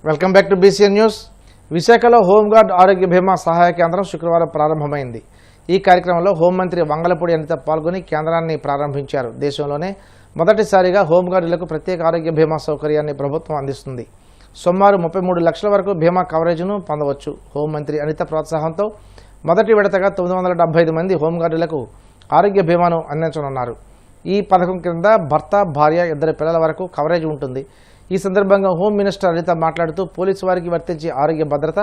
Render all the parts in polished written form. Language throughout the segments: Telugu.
Welcome back to BCN news. విశాఖలో హోంగార్డ్ ఆరోగ్య బీమా సహాయ కేంద్రం శుక్రవారం ప్రారంభమైంది. ఈ కార్యక్రమంలో హోంమంత్రి వంగలపూడి అనిత పాల్గొని కేంద్రాన్ని ప్రారంభించారు. దేశంలోనే మొదటిసారిగా హోంగార్డులకు ప్రత్యేక ఆరోగ్య బీమా సౌకర్యాన్ని ప్రభుత్వం అందిస్తుంది. సుమారు 33 లక్షల వరకు బీమా కవరేజ్ను పొందవచ్చు. హోంమంత్రి అనిత ప్రోత్సాహంతో మొదటి విడతగా 975 మంది హోంగార్డులకు ఆరోగ్య బీమాను అందించనున్నారు. ఈ పథకం కింద భర్త, భార్య, 2 పిల్లల వరకు కవరేజ్ ఉంటుంది. ఈ సందర్భంగా హోమ్ మినిస్టర్ అనిత మాట్లాడుతూ పోలీసు వారికి వర్తించే ఆరోగ్య భద్రత,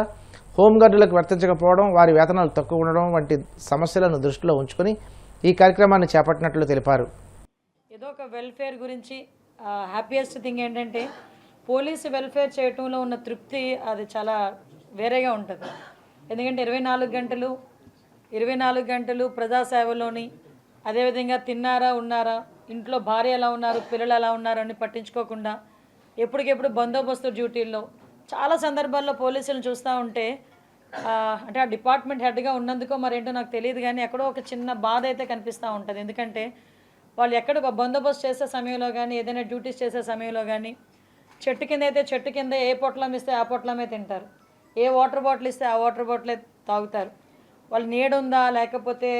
హోంగార్డులకు వర్తించకపోవడం, వారి వేతనాలు తక్కువ ఉండడం వంటి సమస్యలను దృష్టిలో ఉంచుకొని ఈ కార్యక్రమాన్ని చేపట్టినట్లు తెలిపారు. ఏదో ఒక వెల్ఫేర్ గురించి హ్యాపీయెస్ట్ థింగ్ ఏంటంటే పోలీసు వెల్ఫేర్ చేయటంలో ఉన్న తృప్తి అది చాలా వేరేగా ఉంటుంది. ఎందుకంటే 24 గంటలు ప్రజాసేవలోని, అదేవిధంగా తిన్నారా ఉన్నారా, ఇంట్లో భార్య ఎలా ఉన్నారు, పిల్లలు ఎలా ఉన్నారు అని పట్టించుకోకుండా ఎప్పటికెప్పుడు బందోబస్తు డ్యూటీల్లో చాలా సందర్భాల్లో పోలీసులను చూస్తూ ఉంటే అంటే ఆ డిపార్ట్మెంట్ హెడ్గా ఉన్నందుకో మరేంటో నాకు తెలియదు, కానీ ఎక్కడో ఒక చిన్న బాధ అయితే కనిపిస్తూ ఉంటుంది. ఎందుకంటే వాళ్ళు ఎక్కడ బందోబస్తు చేసే సమయంలో కానీ, ఏదైనా డ్యూటీస్ చేసే సమయంలో కానీ, చెట్టు కింద అయితే చెట్టు కింద ఏ పొట్లం ఇస్తే ఆ పొట్లమే తింటారు, ఏ వాటర్ బాటిల్ ఇస్తే ఆ వాటర్ బాటిలే తాగుతారు. వాళ్ళు నీడ ఉందా, లేకపోతే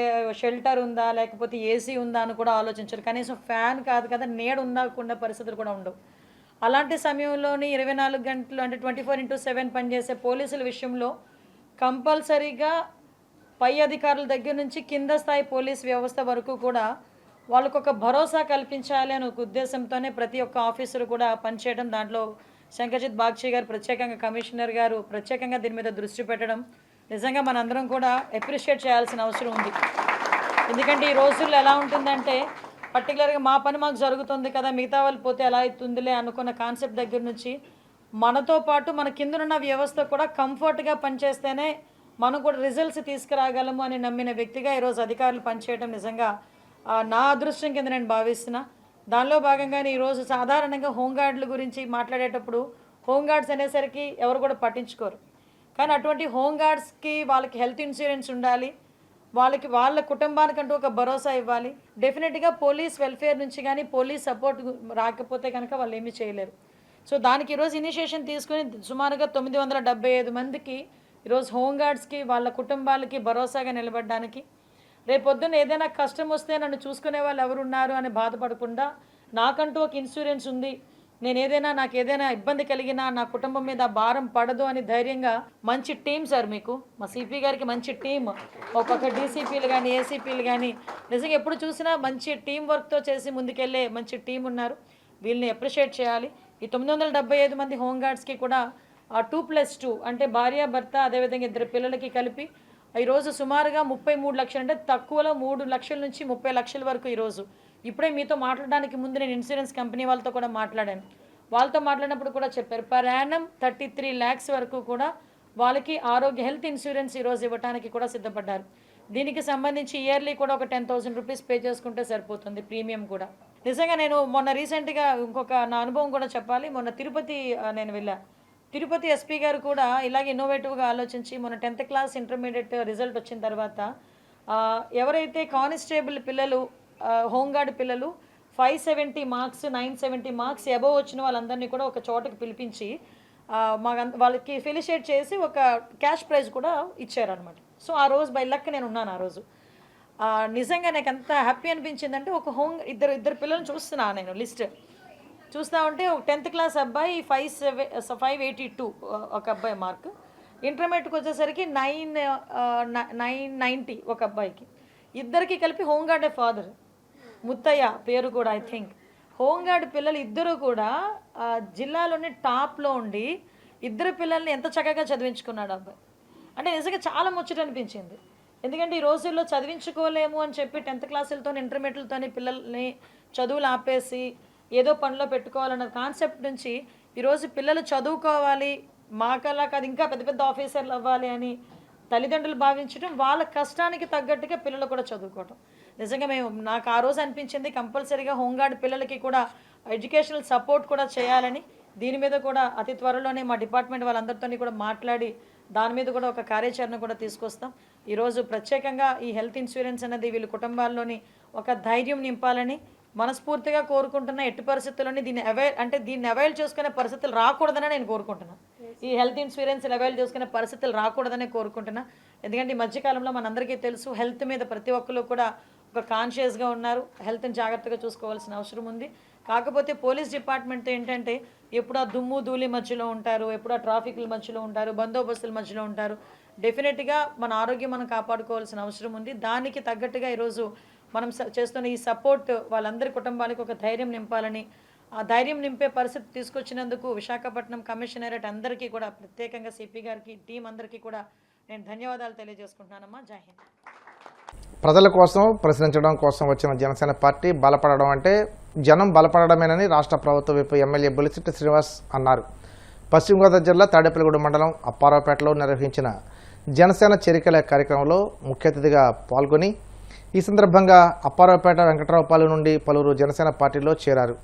షెల్టర్ ఉందా, లేకపోతే ఏసీ ఉందా అని కూడా ఆలోచించారు. కనీసం ఫ్యాన్ కాదు కదా, నీడ ఉందా పరిస్థితులు కూడా ఉండవు. అలాంటి సమయంలోని 24 గంటలు అంటే 24/7 పనిచేసే పోలీసుల విషయంలో కంపల్సరీగా పై అధికారుల దగ్గర నుంచి కింద స్థాయి పోలీస్ వ్యవస్థ వరకు కూడా వాళ్ళకు ఒక భరోసా కల్పించాలి అనే ఒక ఉద్దేశంతోనే ప్రతి ఒక్క ఆఫీసర్ కూడా పనిచేయడం, దాంట్లో శంకర్జిత్ బాగ్చి గారు ప్రత్యేకంగా, కమిషనర్ గారు ప్రత్యేకంగా దీని మీద దృష్టి పెట్టడం నిజంగా మనందరం కూడా అప్రిషియేట్ చేయాల్సిన అవసరం ఉంది. ఎందుకంటే ఈ రోజుల్లో ఎలా ఉంటుందంటే పర్టికులర్గా మా పని మాకు జరుగుతుంది కదా, మిగతా వాళ్ళు పోతే ఎలా అవుతుందిలే అనుకున్న కాన్సెప్ట్ దగ్గర నుంచి మనతో పాటు మన కిందనున్న వ్యవస్థ కూడా కంఫర్ట్గా పనిచేస్తేనే మనం కూడా రిజల్ట్స్ తీసుకురాగలము అని నమ్మిన వ్యక్తిగా ఈరోజు అధికారులు పనిచేయడం నిజంగా నా అదృష్టం కింద నేను భావిస్తున్నా. దానిలో భాగంగానే ఈరోజు సాధారణంగా హోంగార్డుల గురించి మాట్లాడేటప్పుడు హోంగార్డ్స్ అనేసరికి ఎవరు కూడా పట్టించుకోరు. కానీ అటువంటి హోంగార్డ్స్కి వాళ్ళకి హెల్త్ ఇన్సూరెన్స్ ఉండాలి, వాళ్ళ కుటుంబానికంటూ ఒక భరోసా ఇవ్వాలి. డెఫినెట్గా పోలీస్ వెల్ఫేర్ నుంచి కానీ పోలీస్ సపోర్ట్ రాకపోతే కనుక వాళ్ళు ఏమీ చేయలేరు. సో దానికి ఈరోజు ఇనిషియేషన్ తీసుకుని సుమారుగా 975 మందికి ఈరోజు హోంగార్డ్స్కి వాళ్ళ కుటుంబాలకి భరోసాగా నిలబడడానికి, రేపొద్దున ఏదైనా కష్టం వస్తే నన్ను చూసుకునే వాళ్ళు ఎవరున్నారు అని బాధపడకుండా నాకంటూ ఒక ఇన్సూరెన్స్ ఉంది, నాకు ఏదైనా ఇబ్బంది కలిగినా నా కుటుంబం మీద భారం పడదు అని ధైర్యంగా మంచి టీం సార్, మీకు మా సిపి గారికి మంచి టీం, ఒక్కొక్క డీసీపీలు కానీ ఏసీపీలు కానీ నిజంగా ఎప్పుడు చూసినా మంచి టీం వర్క్తో చేసి ముందుకెళ్ళే మంచి టీం ఉన్నారు. వీళ్ళని అప్రిషియేట్ చేయాలి. ఈ 975 మంది హోంగార్డ్స్కి కూడా 2+2 అంటే భార్య, భర్త, అదేవిధంగా 2 పిల్లలకి కలిపి ఈరోజు సుమారుగా 33 లక్షలు, అంటే తక్కువలో 3 లక్షల నుంచి 30 లక్షల వరకు ఈరోజు. ఇప్పుడే మీతో మాట్లాడడానికి ముందు నేను ఇన్సూరెన్స్ కంపెనీ వాళ్ళతో కూడా మాట్లాడాను. వాళ్ళతో మాట్లాడినప్పుడు కూడా చెప్పారు, పర్ యానం 33 lakhs వరకు కూడా వాళ్ళకి ఆరోగ్య హెల్త్ ఇన్సూరెన్స్ ఈరోజు ఇవ్వడానికి కూడా సిద్ధపడ్డారు. దీనికి సంబంధించి ఇయర్లీ కూడా ఒక 10,000 రూపీస్ పే చేసుకుంటే సరిపోతుంది, ప్రీమియం కూడా. నిజంగా నేను మొన్న రీసెంట్గా ఇంకొక నా అనుభవం కూడా చెప్పాలి. మొన్న తిరుపతి నేను వెళ్ళాను. తిరుపతి ఎస్పీ గారు కూడా ఇలాగే ఇన్నోవేటివ్గా ఆలోచించి మొన్న 10th క్లాస్ ఇంటర్మీడియట్ రిజల్ట్ వచ్చిన తర్వాత ఎవరైతే కానిస్టేబుల్ పిల్లలు, హోంగార్డ్ పిల్లలు 570 మార్క్స్, 970 మార్క్స్ అబవ్ వచ్చిన వాళ్ళందరినీ కూడా ఒక చోటకి పిలిపించి వాళ్ళకి ఫెలిషియేట్ చేసి ఒక క్యాష్ ప్రైజ్ కూడా ఇచ్చారనమాట. సో ఆ రోజు బై లక్ నేను ఉన్నాను. ఆ రోజు నిజంగా నాకు ఎంత హ్యాపీ అనిపించిందంటే ఒక ఇద్దరు పిల్లల్ని చూస్తున్నాను నేను. లిస్ట్ చూస్తూ ఉంటే ఒక 10th క్లాస్ అబ్బాయి 582 ఒక అబ్బాయి మార్క్, ఇంటర్మీడియట్కి వచ్చేసరికి 990 ఒక అబ్బాయికి. ఇద్దరికి కలిపి హోంగార్డే ఫాదర్, ముత్తయ్య పేరు కూడా ఐ థింక్. హోంగార్డ్ పిల్లలు ఇద్దరు కూడా జిల్లాలోనే టాప్లో ఉండి 2 పిల్లల్ని ఎంత చక్కగా చదివించుకున్నాడు అబ్బాయి. అంటే నిజంగా చాలా ముచ్చట అనిపించింది. ఎందుకంటే ఈ రోజుల్లో చదివించుకోలేము అని చెప్పి 10th క్లాసులతో ఇంటర్మీడియట్లతో పిల్లల్ని చదువులు ఆపేసి ఏదో పనిలో పెట్టుకోవాలన్న కాన్సెప్ట్ నుంచి ఈరోజు పిల్లలు చదువుకోవాలి, మాకలా కాదు ఇంకా పెద్ద పెద్ద ఆఫీసర్లు అవ్వాలి అని తల్లిదండ్రులు భావించడం, వాళ్ళ కష్టానికి తగ్గట్టుగా పిల్లలు కూడా చదువుకోవటం. నిజంగా నాకు ఆ రోజు అనిపించింది కంపల్సరీగా హోంగార్డ్ పిల్లలకి కూడా ఎడ్యుకేషనల్ సపోర్ట్ కూడా చేయాలని. దీని మీద కూడా అతి త్వరలోనే మా డిపార్ట్మెంట్ వాళ్ళందరితో కూడా మాట్లాడి దాని మీద కూడా ఒక కార్యాచరణ కూడా తీసుకొస్తాం. ఈరోజు ప్రత్యేకంగా ఈ హెల్త్ ఇన్సూరెన్స్ అనేది వీళ్ళ కుటుంబాల్లోని ఒక ధైర్యం నింపాలని, మనస్ఫూర్తిగా కోరుకుంటున్న ఎట్టి పరిస్థితుల్లోని దీన్ని అవైల్ చేసుకునే పరిస్థితులు రాకూడదని నేను కోరుకుంటున్నాను. ఈ హెల్త్ ఇన్సూరెన్స్ అవైల్ చేసుకునే పరిస్థితులు రాకూడదని కోరుకుంటున్నా. ఎందుకంటే ఈ మధ్యకాలంలో మనందరికీ తెలుసు, హెల్త్ మీద ప్రతి ఒక్కరు కూడా ఒక కాన్షియస్గా ఉన్నారు. హెల్త్ని జాగ్రత్తగా చూసుకోవాల్సిన అవసరం ఉంది. కాకపోతే పోలీస్ డిపార్ట్మెంట్ ఏంటంటే ఎప్పుడు ఆ దుమ్ము ధూళి మధ్యలో ఉంటారు, ఎప్పుడు ఆ ట్రాఫిక్ల మధ్యలో ఉంటారు, బందోబస్తుల మధ్యలో ఉంటారు. డెఫినెట్గా మన ఆరోగ్యం మనం కాపాడుకోవాల్సిన అవసరం ఉంది. దానికి తగ్గట్టుగా ఈరోజు మనం చేస్తున్న ఈ సపోర్ట్ వాళ్ళందరి కుటుంబాలకు ఒక ధైర్యం నింపాలని, ఆ ధైర్యం నింపే పరిస్థితి తీసుకొచ్చినందుకు విశాఖపట్నం కమిషనరేట్ అందరికీ కూడా, ప్రత్యేకంగా సిపి గారికి, టీం అందరికీ కూడా నేను ధన్యవాదాలు తెలియజేసుకుంటున్నానమ్మా. జై హింద్. ప్రజల కోసం ప్రశ్నించడం కోసం వచ్చిన జనసేన పార్టీ బలపడడం అంటే జనం బలపడమేనని రాష్ట్ర ప్రభుత్వ విప్ ఎమ్మెల్యే బొలిశెట్టి శ్రీనివాస్ అన్నారు. పశ్చిమ గోదావరి జిల్లా తాడేపల్లిగూడెం మండలం అప్పారావుపేటలో నిర్వహించిన జనసేన చేరికల కార్యక్రమంలో ముఖ్య అతిథిగా పాల్గొని ఈ సందర్భంగా అప్పారావుపేట వెంకట్రావుపాలెం నుండి పలువురు జనసేన పార్టీలో చేరారు.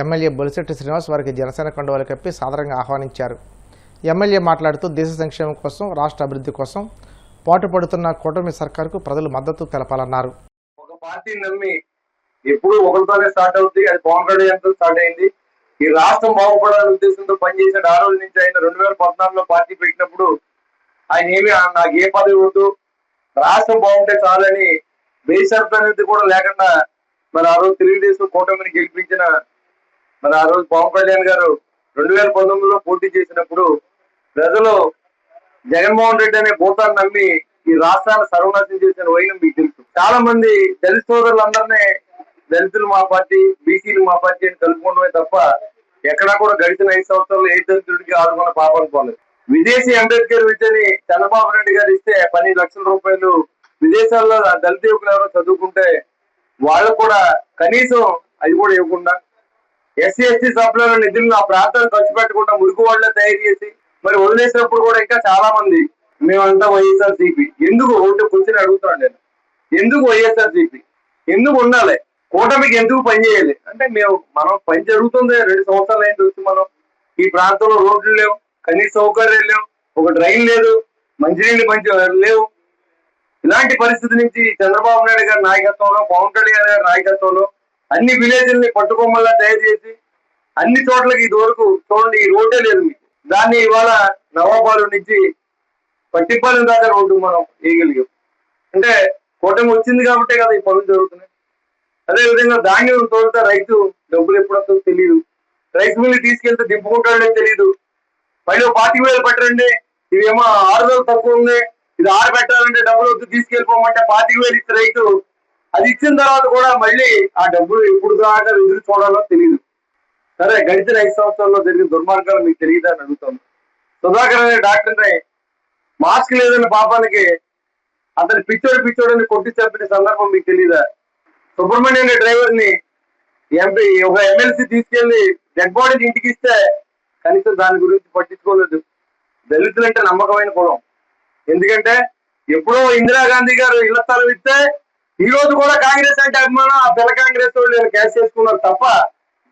ఎమ్మెల్యే బొలిశెట్టి శ్రీనివాస్ వారికి జనసేన కండువాలు కప్పి సాదరంగా ఆహ్వానించారు. ఎమ్మెల్యే మాట్లాడుతూ దేశ సంక్షేమం కోసం, రాష్ట్ర అభివృద్ధి కోసం పాటుపడుతున్న కూటమి సర్కారుకు ప్రజలు మద్దతు తెలపాలన్నారు. ఒక పార్టీ నమ్మి ఎప్పుడు ఒకరితోనే స్టార్ట్ అవుతుంది, అది పవన్ కళ్యాణ్ తో స్టార్ట్ అయింది. ఈ రాష్ట్రం బాగుపడాలనే ఉద్దేశంతో పనిచేసాడు. ఆ రోజు నుంచి ఆయన 2014లో పార్టీ పెట్టినప్పుడు ఆయన ఏమి నాకు ఏ పదవి వద్దు, రాష్ట్రం బాగుంటే చాలని బేషరత్ అనేది కూడా లేకుండా మరి ఆ రోజు తెలుగుదేశం కూటమిని గెలిపించిన మరి ఆ రోజు పవన్ కళ్యాణ్ గారు 2019లో పోటీ చేసినప్పుడు ప్రజలు జగన్మోహన్ రెడ్డి అనే భూతాన్ని నమ్మి ఈ రాష్ట్రాన్ని సర్వనాశనం చేసిన వైనం మీకు తెలుసు. చాలా మంది దళిత సోదరులందరినీ దళితులు మా పార్టీ, బీసీలు మా పార్టీ అని కలుపుకోవడమే తప్ప ఎక్కడా కూడా గడిచిన 5 సంవత్సరాలు ఏ దళితుడికి ఆదుకున్న పాపం పోలేదు. విదేశీ అంబేద్కర్ విద్యని చంద్రబాబు నాయుడు గారు ఇస్తే 12 లక్షల రూపాయలు విదేశాల్లో దళిత యువకులు ఎవరో చదువుకుంటే వాళ్ళు కూడా కనీసం అది కూడా ఇవ్వకుండా, ఎస్సీ ఎస్టీ సభ్యుల నిధులను ఆ ప్రాంతాన్ని ఖర్చు పెట్టకుండా మురుగు వాళ్ళే తయారు చేసి మరి వదిలేసినప్పుడు కూడా ఇంకా చాలా మంది మేమంతా వైఎస్ఆర్సీపీ. ఎందుకు ఒకటి కూర్చొని అడుగుతున్నాను నేను, ఎందుకు వైఎస్ఆర్సీపీ ఎందుకు ఉండాలి, కూటమికి ఎందుకు పని చేయాలి అంటే మనం పని జరుగుతుంది 2 సంవత్సరాలు అయిన చూసి మనం ఈ ప్రాంతంలో రోడ్లు లేవు, కనీస సౌకర్యాలు లేవు, ఒక డ్రైన్ లేదు, మంచినీళ్ళు లేవు. ఇలాంటి పరిస్థితి నుంచి చంద్రబాబు నాయుడు గారి నాయకత్వంలో, పవన్ కళ్యాణ్ గారి నాయకత్వంలో అన్ని విలేజ్ల్ని పట్టుకొమ్మల్లా తయారు చేసి అన్ని చోట్లకి ఇది వరకు చూడండి ఈ రోడ్డే లేదు మీకు. దాన్ని ఇవాళ నవాబాలు నుంచి పట్టిపాలెం దాకా రోడ్డు మనం వేయగలిగాం. అంటే కూటమి వచ్చింది కాబట్టే కదా ఈ పనులు జరుగుతున్నాయి. అదేవిధంగా ధాన్యం తోలితే రైతు డబ్బులు ఎప్పుడు వస్తుందో తెలియదు, రైస్ మిల్లు తీసుకెళ్తే దింపుకుంటాడో తెలియదు. మళ్ళీ 25,000 పెట్టండి, ఇవేమో 6,000 తక్కువ ఉంది, ఇది 6 పెట్టాలంటే డబ్బులు వద్దు తీసుకెళ్ళిపోమంటే 25,000 ఇచ్చే రైతు అది ఇచ్చిన తర్వాత కూడా మళ్ళీ ఆ డబ్బులు ఎప్పుడు దాకా ఎదురు చూడాలో తెలియదు. సరే గడిచిన 5 సంవత్సరాల్లో జరిగిన దుర్మార్గాలు మీకు తెలియదా అని అడుగుతాను. సుధాకర్ అనే డాక్టర్ని మాస్క్ లేదన్న పాపానికి అతని పిచ్చోడని కొట్టి చంపిన సందర్భం మీకు తెలియదా? సుబ్రహ్మణ్యం అనే డ్రైవర్ని ఒక ఎమ్మెల్సీ తీసుకెళ్లి డెడ్ బాడీని ఇంటికి ఇస్తే కనీసం దాని గురించి పట్టించుకోలేదు. దళితులంటే నమ్మకమైన కులం. ఎందుకంటే ఎప్పుడో ఇందిరాగాంధీ గారు ఇళ్ల స్థలం ఇస్తే ఈ రోజు కూడా కాంగ్రెస్ అంటే అభిమానం, ఆ పిల్ల కాంగ్రెస్ వాళ్ళు క్యాష్ చేసుకున్నారు తప్ప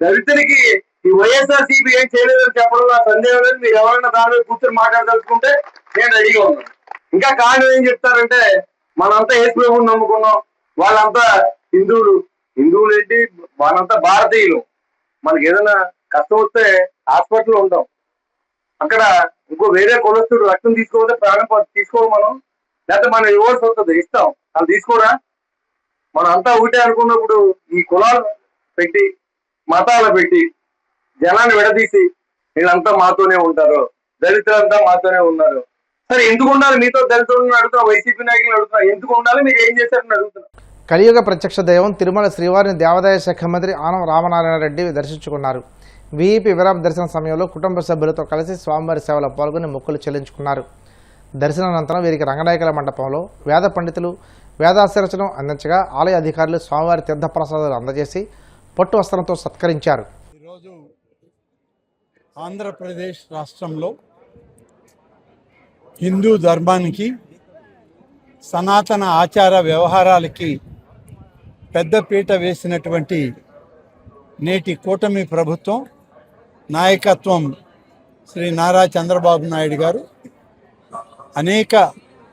దళితులకి ఈ వైఎస్ఆర్సీపీ ఏం చేయలేదని చెప్పడం నా సందేహం లేదు. మీరు ఎవరైనా దాని మీద కూర్చొని మాట్లాడదలుచుకుంటే నేను రెడీగా ఉన్నాను. ఇంకా కారణం ఏం చెప్తారంటే మనంతా యేసు ప్రభువుని నమ్ముకున్నాం, వాళ్ళంతా హిందువులు ఏంటి, వాళ్ళంతా భారతీయులు. మనకి ఏదైనా కష్టం వస్తే హాస్పిటల్లో ఉంటాం, అక్కడ ఇంకో వేరే కులస్తుడు రక్తం తీసుకోకపోతే ప్రాణం తీసుకోవాలి మనం, లేకపోతే మనం ఇవ్వాల్సి వస్తుంది, ఇస్తాం, వాళ్ళు తీసుకోరా. మనం అంతా ఒకటే అనుకున్నప్పుడు ఈ కులాలు పెట్టి మతాలు పెట్టి జనాన్ని విడదీసి వీళ్ళంతా మాతోనే ఉంటారు, దళితులంతా మాతోనే ఉన్నారు. సరే ఎందుకు ఉండాలి? మీతో దళితులను అడుగుతున్నా, వైసీపీ నాయకులను అడుగుతున్నా, ఎందుకు ఉండాలి, మీరు ఏం చేశారని అడుగుతున్నా. కలియుగ ప్రత్యక్ష దైవం తిరుమల శ్రీవారిని దేవాదాయ శాఖ మంత్రి ఆనం రామనారాయణ రెడ్డి దర్శించుకున్నారు. వీఐపీ విరామ దర్శన సమయంలో కుటుంబ సభ్యులతో కలిసి స్వామివారి సేవలో పాల్గొని మొక్కులు చెల్లించుకున్నారు. దర్శనానంతరం వీరికి రంగనాయకుల మండపంలో వేద పండితులు వేదాశీర్వచనం అందించగా ఆలయ అధికారులు స్వామివారి తీర్థప్రసాదాలు అందజేసి పట్టు వస్త్రంతో సత్కరించారు. ఈరోజు ఆంధ్రప్రదేశ్ రాష్ట్రంలో హిందూ ధర్మానికి, సనాతన ఆచార వ్యవహారాలకి పెద్దపీట వేసినటువంటి నేటి కూటమి ప్రభుత్వం నాయకత్వం శ్రీ నారా చంద్రబాబు నాయుడు గారు అనేక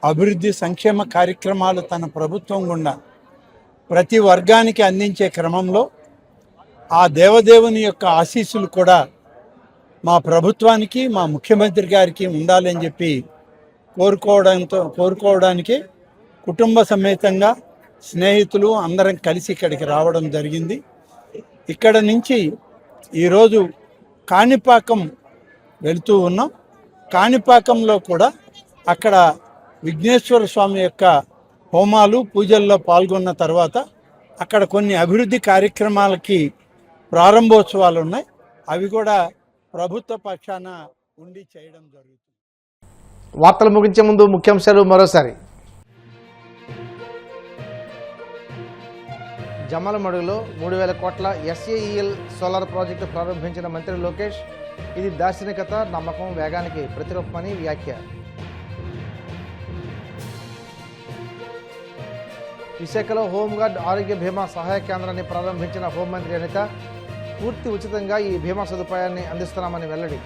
అభివృద్ధి సంక్షేమ కార్యక్రమాలు తన ప్రభుత్వం గుండా ప్రతి వర్గానికి అందించే క్రమంలో ఆ దేవదేవుని యొక్క ఆశీస్సులు కూడా మా ప్రభుత్వానికి మా ముఖ్యమంత్రి గారికి ఉండాలని చెప్పి కోరుకోవడానికి కుటుంబ సమేతంగా స్నేహితులు అందరం కలిసి ఇక్కడికి రావడం జరిగింది. ఇక్కడ నుంచి ఈరోజు కాణిపాకం వెళుతూ ఉన్నాం. కాణిపాకంలో కూడా అక్కడ విఘ్నేశ్వర స్వామి యొక్క హోమాలు పూజల్లో పాల్గొన్న తర్వాత అక్కడ కొన్ని అభివృద్ధి కార్యక్రమాలకి ప్రారంభోత్సవాలు ఉన్నాయి. అవి కూడా ప్రభుత్వ పక్షాన ఉండి చేయడం జరుగుతుంది. వార్తలు ముగించే ముందు ముఖ్యాంశాలు మరోసారి. జమ్మలమడుగులో 3000 కోట్ల SAEL సోలార్ ప్రాజెక్టు ప్రారంభించిన మంత్రి లోకేష్, ఇది దార్శనికత, నమ్మకం, వేగానికి ప్రతిరూపమని వ్యాఖ్య. విశాఖలో హోంగార్డ్ ఆరోగ్య బీమా సహాయ కేంద్రాన్ని ప్రారంభించిన హోంమంత్రి అనిత, పూర్తి ఉచితంగా ఈ బీమా సదుపాయాన్ని అందిస్తున్నామని వెల్లడి.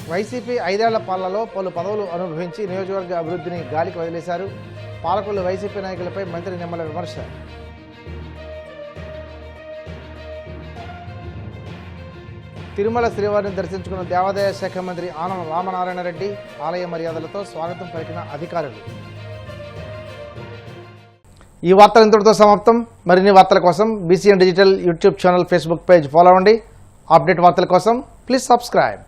వైసీపీ 5 ఏళ్ల పాలనలో పలు పదవులు అనుభవించి నియోజకవర్గ అభివృద్ధిని గాలికి వదిలేశారు. పాలకులు వైసీపీ నాయకులపై మంత్రి నిమ్మల విమర్శ. తిరుమల శ్రీవారిని దర్శించుకున్న దేవాదాయ శాఖ మంత్రి ఆనం రామనారాయణ రెడ్డి, ఆలయ మర్యాదలతో స్వాగతం పలికిన అధికారులు. ఈ వార్తలు ఇంతటితో సమాప్తం. మరిన్ని వార్తల కోసం BCN digital YouTube channel, Facebook page follow అవ్వండి. అప్డేట్ వార్తల కోసం ప్లీజ్ సబ్స్క్రైబ్.